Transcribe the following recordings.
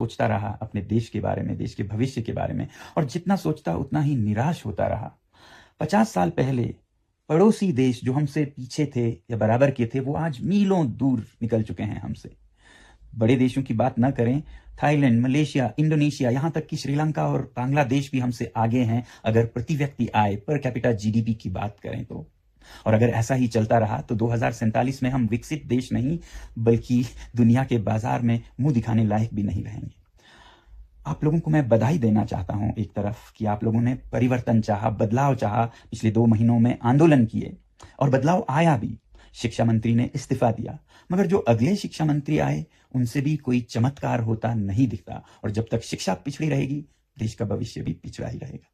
सोचता रहा अपने देश के बारे में, देश के भविष्य के बारे में, और जितना सोचता उतना ही निराश होता रहा। 50 साल पहले पड़ोसी देश जो हमसे पीछे थे या बराबर के थे, वो आज मीलों दूर निकल चुके हैं हमसे। बड़े देशों की बात ना करें, थाईलैंड, मलेशिया, इंडोनेशिया, यहां तक कि श्रीलंका और बांग्लादेश भी हमसे आगे हैं अगर प्रति व्यक्ति आय, पर कैपिटा जीडीपी की बात करें तो। और अगर ऐसा ही चलता रहा तो 2047 में हम विकसित देश नहीं बल्कि दुनिया के बाजार में मुंह दिखाने लायक भी नहीं रहेंगे। आप लोगों को मैं बधाई देना चाहता हूं एक तरफ कि आप लोगों ने परिवर्तन चाहा, बदलाव चाहा, पिछले 2 महीनों में आंदोलन किए और बदलाव आया भी। शिक्षा मंत्री ने इस्तीफा दिया, मगर जो अगले शिक्षा मंत्री आए उनसे भी कोई चमत्कार होता नहीं दिखता, और जब तक शिक्षा पिछड़ी रहेगी देश का भविष्य भी पिछड़ा ही रहेगा।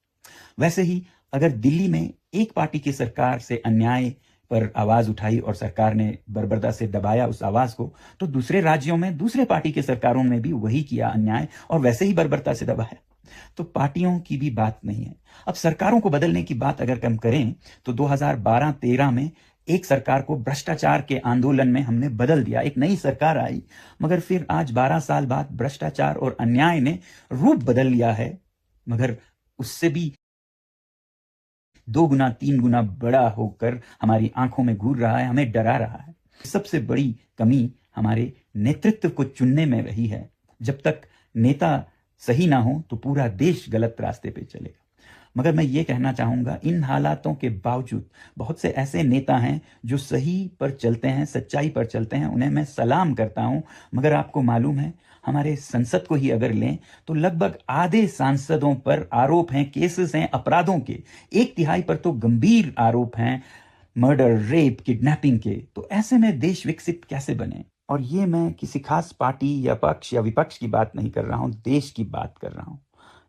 वैसे ही अगर दिल्ली में एक पार्टी की सरकार से अन्याय पर आवाज उठाई और सरकार ने बर्बरता से दबाया उस आवाज को, तो दूसरे राज्यों में दूसरे पार्टी के सरकारों ने भी वही किया अन्याय और वैसे ही बर्बरता से दबाया। तो पार्टियों की भी बात नहीं है। अब सरकारों को बदलने की बात अगर हम करें तो 2012-13 में एक सरकार को भ्रष्टाचार के आंदोलन में हमने बदल दिया, एक नई सरकार आई, मगर फिर आज 12 साल बाद भ्रष्टाचार और अन्याय ने रूप बदल लिया है, मगर उससे भी 2 गुना 3 गुना बड़ा होकर हमारी आंखों में घूर रहा है, हमें डरा रहा है। सबसे बड़ी कमी हमारे नेतृत्व को चुनने में रही है। जब तक नेता सही ना हो तो पूरा देश गलत रास्ते पे चलेगा। मगर मैं ये कहना चाहूंगा, इन हालातों के बावजूद बहुत से ऐसे नेता हैं जो सही पर चलते हैं, सच्चाई पर चलते हैं, उन्हें मैं सलाम करता हूं। मगर आपको मालूम है, हमारे संसद को ही अगर लें तो लगभग आधे सांसदों पर आरोप हैं, केसेस हैं अपराधों के, 1/3 पर तो गंभीर आरोप हैं मर्डर, रेप, किडनैपिंग के। तो ऐसे में देश विकसित कैसे बने? और ये मैं किसी खास पार्टी या पक्ष या विपक्ष की बात नहीं कर रहा हूं, देश की बात कर रहा हूं।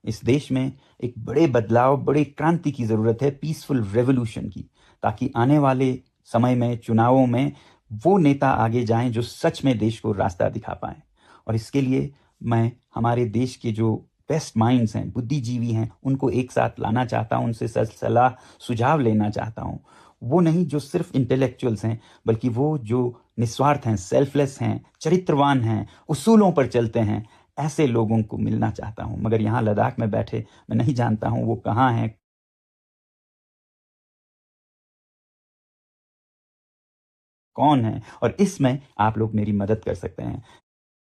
इस देश में एक बड़े बदलाव, बड़ी क्रांति की जरूरत है, पीसफुल रेवोल्यूशन की, ताकि आने वाले समय में चुनावों में वो नेता आगे जाएं जो सच में देश को रास्ता दिखा पाएं। और इसके लिए मैं हमारे देश के जो बेस्ट माइंड्स हैं, बुद्धिजीवी हैं, उनको एक साथ लाना चाहता हूं, उनसे सलाह सुझाव लेना चाहता हूं। वो नहीं जो सिर्फ इंटेलेक्चुअल्स हैं, बल्कि वो जो निस्वार्थ हैं, सेल्फलेस हैं, चरित्रवान हैं, उसूलों पर चलते हैं, ऐसे लोगों को मिलना चाहता हूं। मगर यहां लद्दाख में बैठे मैं नहीं जानता हूं वो कहां हैं, कौन है, और इसमें आप लोग मेरी मदद कर सकते हैं।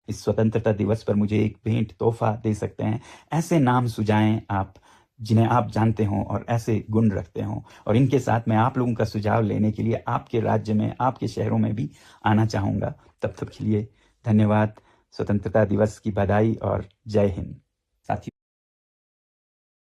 इस स्वतंत्रता दिवस पर मुझे एक भेंट तोहफा दे सकते हैं। ऐसे नाम सुझाएं आप जिन्हें आप जानते हों और ऐसे गुण रखते हों, और इनके साथ मैं आप लोगों का सुझाव लेने के लिए आपके राज्य में, आपके शहरों में भी आना चाहूंगा। तब तक के लिए धन्यवाद। स्वतंत्रता दिवस की बधाई और जय हिंद।